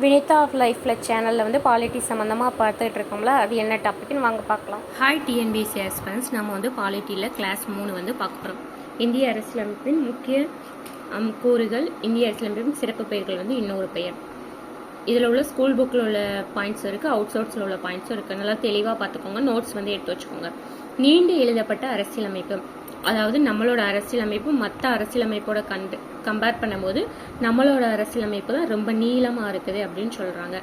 Vinitha of லைஃப்பில் சேனலில் வந்து பாலிட்டி சம்மந்தமாக பார்த்துட்டு இருக்கோம்ல, அது என்ன டாபிக்னு வாங்க பார்க்கலாம். ஹாய் டிஎன்பிஎஸ்சி ஆஸ்பிரண்ட்ஸ், நம்ம வந்து பாலிட்டியில் கிளாஸ் 3 வந்து பார்க்க போகிறோம். இந்திய அரசியலமைப்பின் முக்கிய கூறுகள், இந்திய அரசியலமைப்பின் சிறப்பு பெயர்கள் வந்து இன்னொரு பெயர். இதில் உள்ள ஸ்கூல் புக்கில் உள்ள பாயிண்ட்ஸும் இருக்குது, அவுட் சோர்ஸில் உள்ள பாயிண்ட்ஸும் இருக்குது. நல்லா தெளிவாக பார்த்துக்கோங்க, நோட்ஸ் வந்து எடுத்து வச்சுக்கோங்க. நீண்டு எழுதப்பட்ட அரசியலமைப்பு, அதாவது நம்மளோட அரசியலமைப்பு மற்ற அரசியலமைப்போட கம்பேர் பண்ணும்போது நம்மளோட அரசியலமைப்பு தான் ரொம்ப நீளமாக இருக்குது அப்படின்னு சொல்கிறாங்க.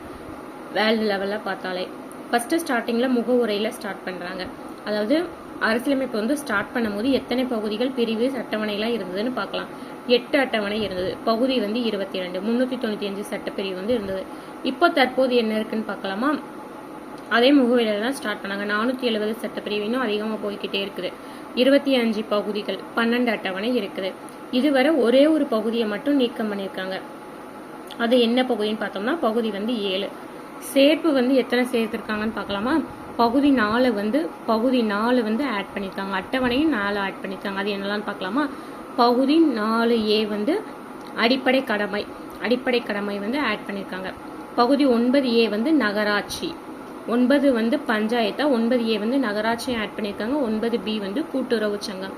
வேர்ல்டு லெவலில் பார்த்தாலே ஃபஸ்ட்டு ஸ்டார்டிங்கில் முகவுரையில் ஸ்டார்ட் பண்ணுறாங்க. அதாவது அரசியலமைப்பு வந்து ஸ்டார்ட் பண்ணும்போது எத்தனை பகுதிகள், பிரிவு, அட்டவணைலாம் இருந்ததுன்னு பார்க்கலாம். 8 அட்டவணை இருந்தது. பகுதி வந்து 22, 395 சட்டப்பிரிவு வந்து இருந்தது. இப்போ தற்போது என்ன இருக்குன்னு பார்க்கலாமா? அதே முகவரியில தான் ஸ்டார்ட் பண்ணாங்க. 470 சட்டப்பிரிவு, இன்னும் அதிகமாக போய்கிட்டே இருக்குது. 25 பகுதிகள், 12 அட்டவணை இருக்குது. இதுவரை ஒரே ஒரு பகுதியை மட்டும் நீக்கம் பண்ணியிருக்காங்க. அது என்ன பகுதின்னு பார்த்தோம்னா பகுதி வந்து 7. சேர்ப்பு வந்து எத்தனை சேர்த்துருக்காங்கன்னு பார்க்கலாமா? பகுதி 4 வந்து ஆட் பண்ணியிருக்காங்க. அட்டவணையும் 4 ஆட் பண்ணியிருக்காங்க. அது என்னெல்லாம் பார்க்கலாமா? பகுதி 4A வந்து அடிப்படை கடமை வந்து ஆட் பண்ணியிருக்காங்க. பகுதி 9A வந்து நகராட்சி, 9 வந்து பஞ்சாயத்தா, 9A வந்து நகராட்சியும் ஆட் பண்ணியிருக்காங்க. 9B வந்து கூட்டுறவு சங்கம்.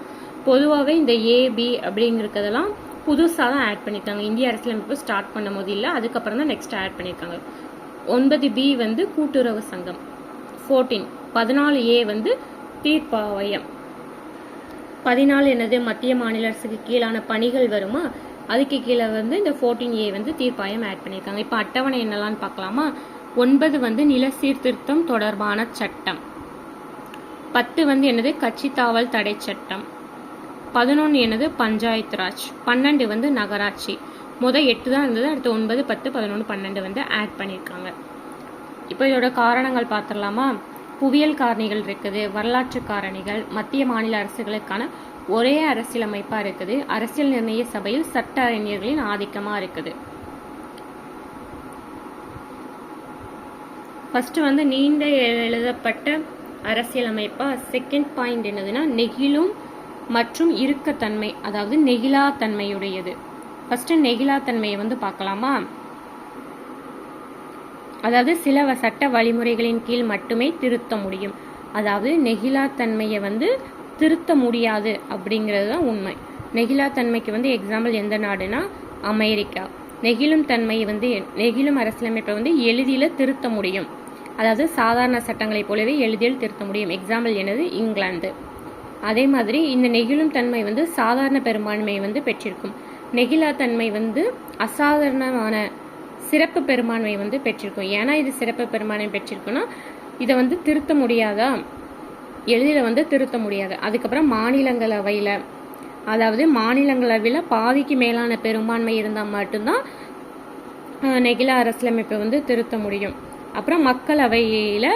பொதுவாகவே இந்த AB அப்படிங்கிறதெல்லாம் புதுசாக தான் ஆட் பண்ணியிருக்காங்க. இந்திய அரசியலமைப்பு ஸ்டார்ட் பண்ணும் போது இல்லை, அதுக்கப்புறம் தான் நெக்ஸ்ட் ஆட் பண்ணியிருக்காங்க. 9B வந்து கூட்டுறவு சங்கம். 14A வந்து தீர்ப்பாயம். 14 என்னது? மத்திய மாநில அரசுக்கு கீழான பணிகள் வருமா, அதுக்கு கீழே வந்து இந்த 14A வந்து தீர்ப்பாயம் ஆட் பண்ணியிருக்காங்க. இப்போ அட்டவணை என்னெல்லாம் பார்க்கலாமா? 9 வந்து நில சீர்திருத்தம் தொடர்பான சட்டம். 10 வந்து என்னது? கட்சி தாவல் தடை சட்டம். 11 என்னது? பஞ்சாயத்து ராஜ். 12 வந்து நகராட்சி. 8 தான் இருந்தது, அடுத்து 9, 10, 11, 12 வந்து ஆட் பண்ணியிருக்காங்க. இப்போ இதோட காரணங்கள் பார்த்துடலாமா? புவியியல் காரணிகள் இருக்குது, வரலாற்று காரணிகள், மத்திய மாநில அரசுகளுக்கான ஒரே அரசியலமைப்பா இருக்குது, அரசியல் நிர்ணய சபையில் சட்ட அறிஞர்களின் ஆதிக்கமா இருக்குது. ஃபர்ஸ்ட் வந்து நீண்ட எழுதப்பட்ட அரசியலமைப்பா. செகண்ட் பாயிண்ட் என்னதுன்னா நெகிழும் மற்றும் இறுக்கத்தன்மை, அதாவது நெகிழாத்தன்மையுடையது. ஃபர்ஸ்ட் நெகிழாத்தன்மையை வந்து பார்க்கலாமா? அதாவது சில சட்ட வழிமுறைகளின் கீழ் மட்டுமே திருத்த முடியும். அதாவது நெகிழாத்தன்மையை வந்து திருத்த முடியாது அப்படிங்கிறது தான் உண்மை. நெகிழாத்தன்மைக்கு வந்து எக்ஸாம்பிள் எந்த நாடுனா அமெரிக்கா. நெகிழும் அரசியலமைப்பை வந்து எளிதில் திருத்த முடியும், அதாவது சாதாரண சட்டங்களை போலவே எளிதில் திருத்த முடியும். எக்ஸாம்பிள் என்னது? இங்கிலாந்து. அதே மாதிரி இந்த நெகிழும் தன்மை வந்து சாதாரண பெரும்பான்மையை வந்து பெற்றிருக்கும். நெகிழாத்தன்மை வந்து அசாதாரணமான சிறப்பு பெரும்பான்மை வந்து பெற்றிருக்கும். ஏன்னா இது சிறப்பு பெரும்பான்மை பெற்றிருக்குன்னா இதை வந்து திருத்த முடியாதா, எளிதில் வந்து திருத்த முடியாது. அதுக்கப்புறம் மாநிலங்களவையில், அதாவது மாநிலங்களவையில் பாதிக்கு மேலான பெரும்பான்மை இருந்தால் மட்டும்தான் நெகிழ அரசியலமைப்பை வந்து திருத்த முடியும். அப்புறம் மக்களவையில்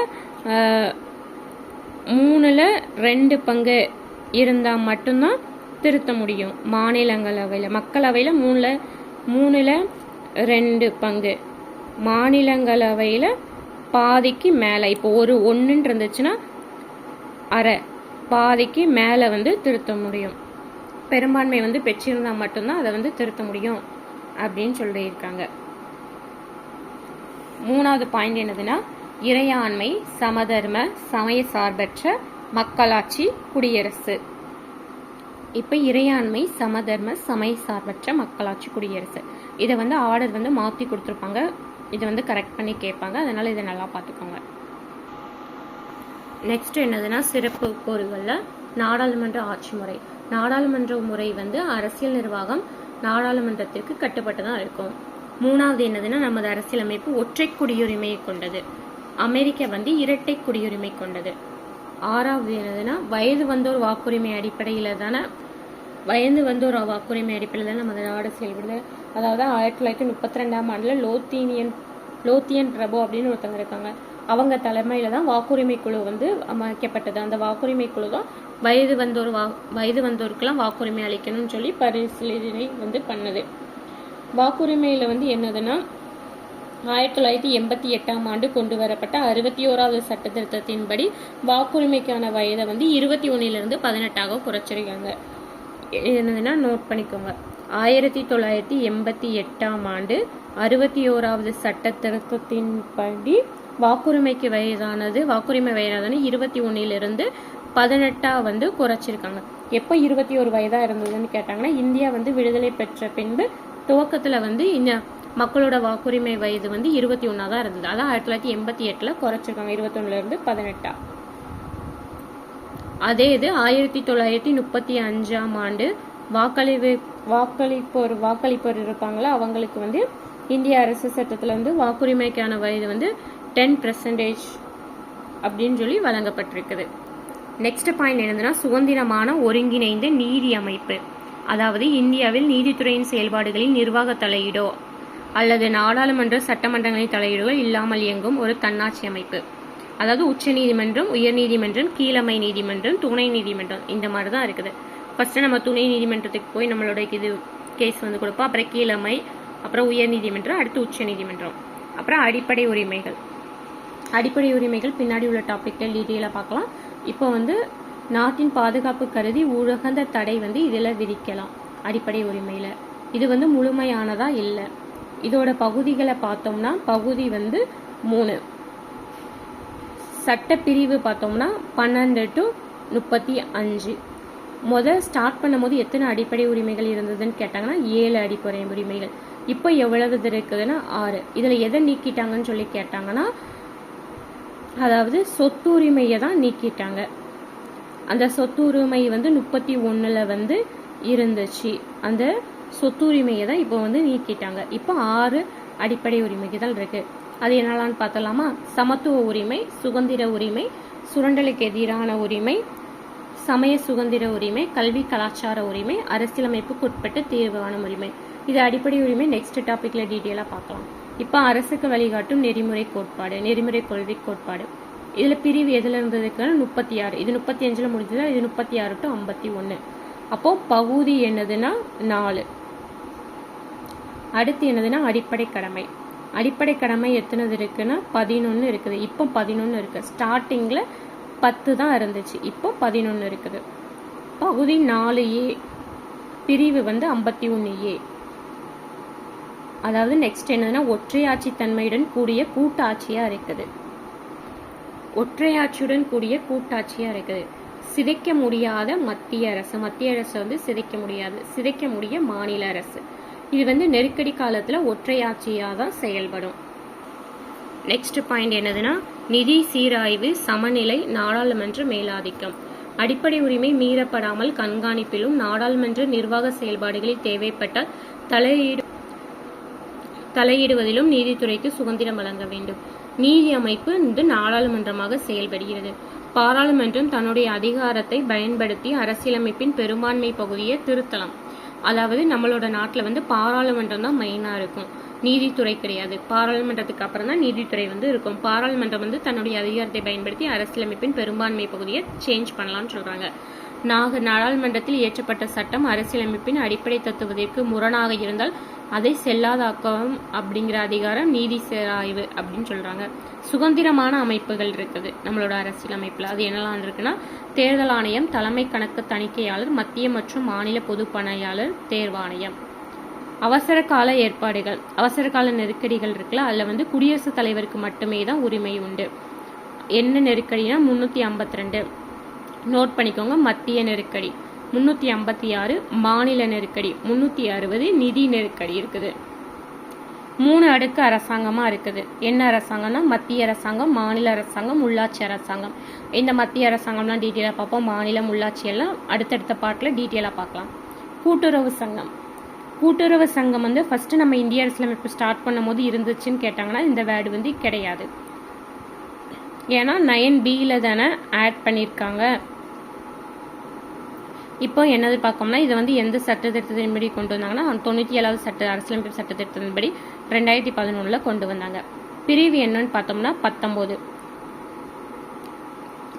3/2 பங்கு இருந்தால் மட்டும்தான் திருத்த முடியும். மக்களவையில் 3/2 பங்கு, மாநிலங்களவையில் பாதிக்கு மேலே. இப்போ ஒரு 1 இருந்துச்சுன்னா அரை, பாதிக்கு மேலே வந்து திருத்த முடியும். பெரும்பான்மை வந்து பெற்றிருந்தால் மட்டும்தான் அதை வந்து திருத்த முடியும் அப்படின்னு சொல்லியிருக்காங்க. 3வது பாயிண்ட் என்னதுன்னா இறையாண்மை, சமதர்ம, சமய சார்பற்ற மக்களாட்சி, குடியரசு. இப்போ இறையாண்மை, சமதர்ம, சமய சார்பற்ற மக்களாட்சி, குடியரசு. இதை வந்து ஆர்டர் வந்து மாற்றி கொடுத்துருப்பாங்க, இதை வந்து கரெக்ட் பண்ணி கேட்பாங்க, அதனால இதை நல்லா பார்த்துக்கோங்க. நெக்ஸ்ட் என்னதுன்னா சிறப்பு கூறுகளில் நாடாளுமன்ற ஆட்சி முறை. நாடாளுமன்ற முறை வந்து அரசியல் நிர்வாகம் நாடாளுமன்றத்திற்கு கட்டுப்பட்டு தான் இருக்கும். 3வது என்னதுன்னா நமது அரசியலமைப்பு ஒற்றை குடியுரிமையை கொண்டது. அமெரிக்கா வந்து இரட்டை குடியுரிமை கொண்டது. 6வது என்னதுன்னா வயது வந்தோர் வாக்குரிமை அடிப்படையில் தானே நமது நாடு செயல்படுது. அதாவது 1932ஆம் ஆண்டில் லோத்தியன் பிரபு அப்படின்னு ஒருத்தவங்க இருக்காங்க. அவங்க தலைமையில தான் வாக்குரிமை குழு வந்து அமைக்கப்பட்டது. அந்த வாக்குரிமை குழு தான் வயது வந்தோருக்கெல்லாம் வாக்குரிமை அளிக்கணும்னு சொல்லி பரிசீலனை வந்து பண்ணது. வாக்குரிமையில வந்து என்னதுன்னா 1988ஆம் ஆண்டு கொண்டு வரப்பட்ட 61வது சட்ட திருத்தத்தின்படி வாக்குரிமைக்கான வயதை வந்து 21 18 குறைச்சிருக்காங்க. என்னதுன்னா நோட் பண்ணிக்கோங்க. 1988ஆம் ஆண்டு 61வது சட்ட திருத்தத்தின்படி வாக்குரிமை வயதானது 21 18 வந்து குறைச்சிருக்காங்க. எப்போ 21 வயதா இருந்ததுன்னு கேட்டாங்கன்னா, இந்தியா வந்து விடுதலை பெற்ற பின்பு துவக்கத்துல வந்து இந்த மக்களோட வாக்குரிமை வயது வந்து 21 தான் இருந்தது. அதான் 1988 குறைச்சிருக்காங்க, 21 18. அதே இது 1935ஆம் ஆண்டு வாக்களிப்போர் இருப்பாங்களா, அவங்களுக்கு வந்து இந்திய அரசு சட்டத்துல வந்து வாக்குரிமைக்கான வயது வந்து 10% அப்படின்னு சொல்லி வழங்கப்பட்டிருக்குது. நெக்ஸ்ட் பாயிண்ட் என்னதுன்னா, சுதந்திரமான ஒருங்கிணைந்த நீதி அமைப்பு. அதாவது இந்தியாவில் நீதித்துறையின் செயல்பாடுகளில் நிர்வாக தலையீடோ அல்லது நாடாளுமன்ற சட்டமன்றங்களின் தலையீடுகள் இல்லாமல் இயங்கும் ஒரு தன்னாட்சி அமைப்பு. அதாவது உச்ச நீதிமன்றம், உயர் நீதிமன்றம், கீழமை நீதிமன்றம், துணை நீதிமன்றம் இந்த மாதிரி தான் இருக்குது. ஃபர்ஸ்ட் நம்ம துணை நீதிமன்றத்துக்கு போய் நம்மளோட இது கேஸ் வந்து கொடுப்போம். அப்புறம் கீழமை, அப்புறம் உயர் நீதிமன்றம், அடுத்து உச்ச நீதிமன்றம். அப்புறம் அடிப்படை உரிமைகள். அடிப்படை உரிமைகள் பின்னாடி உள்ள டாபிக்ல டீட்டெயிலாக பார்க்கலாம். இப்போ வந்து நாட்டின் பாதுகாப்பு கருதி உலகந்த தடை வந்து இதில் விதிக்கலாம் அடிப்படை உரிமையில. இது வந்து முழுமையானதா இல்லை. இதோட பகுதிகளை பார்த்தோம்னா, பகுதி வந்து 3. சட்டப்பிரிவு பார்த்தோம்னா 12 to 35. முதல் ஸ்டார்ட் பண்ணும்போது எத்தனை அடிப்படை உரிமைகள் இருந்ததுன்னு கேட்டாங்கன்னா 7 அடிப்படை உரிமைகள். இப்போ எவ்வளவு இருக்குதுன்னா 6. இதுல எதை நீக்கிட்டாங்கன்னு சொல்லி கேட்டாங்கன்னா, அதாவது சொத்துரிமையை தான் நீக்கிட்டாங்க. அந்த சொத்துரிமை வந்து 31ல வந்து இருந்துச்சு. அந்த சொத்துரிமையை தான் இப்போ வந்து நீக்கிட்டாங்க. இப்போ 6 அடிப்படை உரிமைகள் இருக்கு. அது என்னலான்னு பார்த்தலாமா? சமத்துவ உரிமை, சுதந்திர உரிமை, சுரண்டலுக்கு எதிரான உரிமை, சமய சுதந்திர உரிமை, கல்வி கலாச்சார உரிமை, அரசியலமைப்புக்கு உட்பட்டு தீர்வான உரிமை. இது அடிப்படை உரிமை. நெக்ஸ்ட் டாபிக்ல டீட்டெயிலா பார்க்கலாம். இப்போ அரசுக்கு வழிகாட்டும் நெறிமுறை கோட்பாடு, நெறிமுறை கொள்கை கோட்பாடு. இதுல பிரிவு எதுல இருந்ததுக்குன்னா 36. இது 35ல முடிஞ்சதா, இது 36 to 51. அப்போ பகுதி என்னதுன்னா 4. அடுத்து என்னதுன்னா அடிப்படை கடமை. அடிப்படை கடமை எத்தனை இருக்குன்னா 11 இருக்குது. இப்போ 11 இருக்கு. ஸ்டார்டிங்ல 10 தான் இருந்துச்சு, இப்போ 11 இருக்குது. பகுதி 4A, பிரிவு வந்து 51A. அதாவது நெக்ஸ்ட் என்னதுன்னா ஒற்றையாட்சி தன்மையுடன் கூடிய கூட்டாட்சியா இருக்குது. ஒற்றையாட்சியுடன் கூடிய கூட்டாட்சியா இருக்குது. சிதைக்க முடியாத மத்திய அரசு. மத்திய அரசு வந்து சிதைக்க முடியாது, சிதைக்க முடிய மாநில அரசு. இது வந்து நெருக்கடி காலத்துல ஒற்றையாட்சியா தான் செயல்படும். நெக்ஸ்ட் பாயிண்ட் என்னதுன்னா நிதி சீராய்வு, சமநிலை, நாடாளுமன்ற மேலாதிக்கம். அடிப்படை உரிமை மீறப்படாமல் கண்காணிப்பிலும் நாடாளுமன்ற நிர்வாக செயல்பாடுகளில் தேவைப்பட்டால் தலையிடுவதிலும் நீதித்துறைக்கு சுதந்திரம் வழங்க வேண்டும். நீதி அமைப்பு இந்த நாடாளுமன்றமாக செயல்படுகிறது. பாராளுமன்றம் தன்னுடைய அதிகாரத்தை பயன்படுத்தி அரசியலமைப்பின் பெரும்பான்மை பகுதியை திருத்தலாம். அதாவது நம்மளோட நாட்டுல வந்து பாராளுமன்றம் தான் மெயினா இருக்கும், நீதித்துறை கிடையாது. பாராளுமன்றத்துக்கு அப்புறம் தான் நீதித்துறை வந்து இருக்கும். பாராளுமன்றம் வந்து தன்னுடைய அதிகாரத்தை பயன்படுத்தி அரசியலமைப்பின் பெரும்பான்மை பகுதியை சேஞ்ச் பண்ணலாம்னு சொல்றாங்க. நாடாளுமன்றத்தில் இயற்றப்பட்ட சட்டம் அரசியலமைப்பின் அடிப்படை தத்துவத்திற்கு முரணாக இருந்தால் அதை செல்லாதாக்கவும் அப்படிங்கிற அதிகாரம் நீதி சீராய்வு அப்படின்னு சொல்றாங்க. சுதந்திரமான அமைப்புகள் இருக்குது நம்மளோட அரசியலமைப்புல. அது என்னெல்லாம் இருக்குன்னா தேர்தல் ஆணையம், தலைமை கணக்கு தணிக்கையாளர், மத்திய மற்றும் மாநில பொது பணியாளர் தேர்வாணையம். அவசர கால ஏற்பாடுகள், அவசர கால நெருக்கடிகள் இருக்குல்ல, அதுல வந்து குடியரசுத் தலைவருக்கு மட்டுமே தான் உரிமை உண்டு. என்ன நெருக்கடினா 352 நோட் பண்ணிக்கோங்க. மத்திய நெருக்கடி 356, மாநில நெருக்கடி 360, நிதி நெருக்கடி இருக்குது. 3 அடுக்கு அரசாங்கமா இருக்குது. என்ன அரசாங்கம்னா மத்திய அரசாங்கம், மாநில அரசாங்கம், உள்ளாட்சி அரசாங்கம். இந்த மத்திய அரசாங்கம்லாம் டீட்டெயிலாக பார்ப்போம். மாநிலம், உள்ளாட்சி எல்லாம் அடுத்தடுத்த பார்ட்ல டீட்டெயிலாக பார்க்கலாம். கூட்டுறவு சங்கம். கூட்டுறவு சங்கம் வந்து ஃபர்ஸ்ட் நம்ம இந்திய அரசியலமைப்பு ஸ்டார்ட் பண்ணும் போது இருந்துச்சுன்னு கேட்டாங்கன்னா இந்த வேர்டு வந்து கிடையாது. ஏன்னா 9Bல தானே ஆட் பண்ணியிருக்காங்க. இப்போ என்னது பார்க்கோம்னா இது வந்து எந்த சட்ட திருத்தத்தின்படி கொண்டு வந்தாங்கன்னா 97வது அரசியலமைப்பு சட்ட திருத்தத்தின்படி 2011ல கொண்டு வந்தாங்க. பிரிவு என்னன்னு பார்த்தோம்னா 19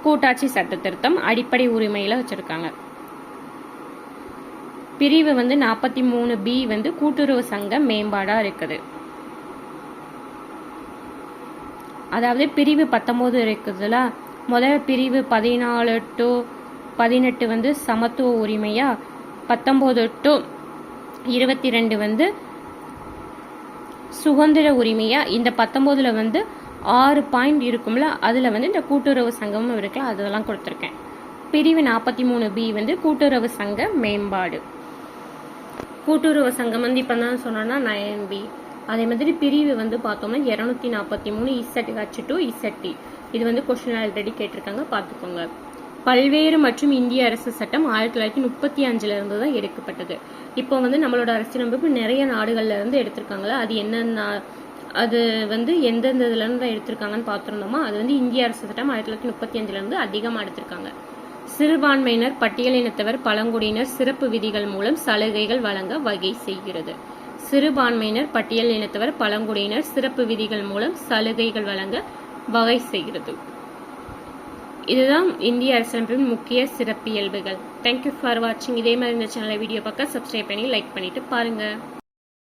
கூட்டாட்சி சட்ட திருத்தம் அடிப்படை உரிமையில வச்சிருக்காங்க. பிரிவு வந்து 43B வந்து கூட்டுறவு சங்க மேம்பாடா இருக்குது. அதாவது பிரிவு 19 இருக்குதுல, முதல் பிரிவு 14 to 18 வந்து சமத்துவ உரிமையா, 19 to 22 வந்து சுதந்திர உரிமையா, இந்த 19ல் வந்து 6 பாயிண்ட் இருக்கும்ல, அதில் வந்து இந்த கூட்டுறவு சங்கமும் இருக்குல்ல, அதெல்லாம் கொடுத்துருக்கேன். பிரிவு 43B வந்து கூட்டுறவு சங்க மேம்பாடு. கூட்டுறவு சங்கம் வந்து இப்போ தான் சொன்னோன்னா 9B. அதே மாதிரி பிரிவு வந்து பார்த்தோம்னா 243 இசட் டு இசட்டி. இது வந்து கொஸ்டின் ஆல்ரெடி கேட்டிருக்காங்க, பார்த்துக்கோங்க. பல்வேறு மற்றும் இந்திய அரசு சட்டம் 1935 இருந்து தான் எடுக்கப்பட்டது. இப்போ வந்து நம்மளோட அரசியலமைப்பு நிறைய நாடுகள்ல இருந்து எடுத்திருக்காங்களா, அது என்னென்ன, அது வந்து எந்தெந்த இதுல இருந்து தான் எடுத்திருக்காங்கன்னு பார்த்துருந்தோமா, அது வந்து இந்திய அரசு சட்டம் 1935 இருந்து அதிகமாக எடுத்திருக்காங்க. சிறுபான்மையினர், பட்டியலினத்தவர், பழங்குடியினர் சிறப்பு விதிகள் மூலம் சலுகைகள் வழங்க வகை செய்கிறது. சிறுபான்மையினர், பட்டியலினத்தவர், பழங்குடியினர் சிறப்பு விதிகள் மூலம் சலுகைகள் வழங்க வகை செய்கிறது. இதுதான் இந்திய அரசியலமைப்பின் முக்கிய சிறப்பியல்புகள். தேங்க்யூ ஃபார் வாட்சிங். இதே மாதிரி இந்த சேனலை வீடியோ பார்க்க சப்ஸ்கிரைப் பண்ணி லைக் பண்ணிட்டு பாருங்க.